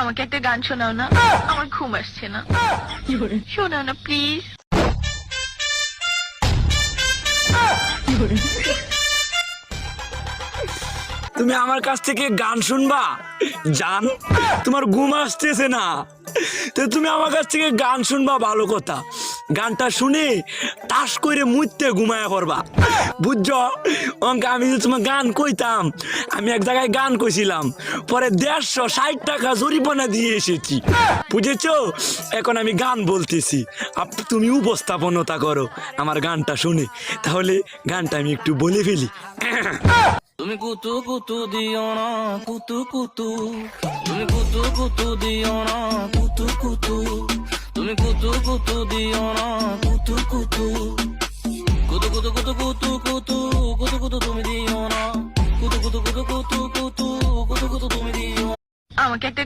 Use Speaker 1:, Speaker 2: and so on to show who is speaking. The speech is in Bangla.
Speaker 1: আমাকে একটা গান শোনাও না, আমার ঘুম আসছে না। শোনাও না প্লিজ।
Speaker 2: তুমি আমার কাছ থেকে গান শুনবা জান? তোমার ঘুম আসতেছে না তো তুমি আমার কাছ থেকে গান শুনবা, ভালো কথা। গানটা শুনে তাস করে মুইতে ঘুমায়া পড়বা, বুঝছো? অঙ্কে আমি যদি তোমার গান কইতাম, আমি এক জায়গায় গান কইছিলাম, পরে 160 টাকা জরিমানা দিয়ে এসেছি, বুঝেছো? এখন আমি গান বলতেছি, তুমি উপস্থাপনতা করো আমার গানটা শুনে। তাহলে গানটা আমি একটু বলে ফেলি।
Speaker 3: তুমি কুতু কুতু দিও না কুতু কুতু, তুমি কুতু কুতু দিও না কুতু কুতু, তুমি কুতু কুতু দিও না কুতু কুতু, কুতু কুতু কুতু কুতু কুতু কুতু কুতু তুমি দিও না, কুতু কুতু কুতু কুতু কুতু কুতু কুতু তুমি দিও।
Speaker 1: আমাকে একটা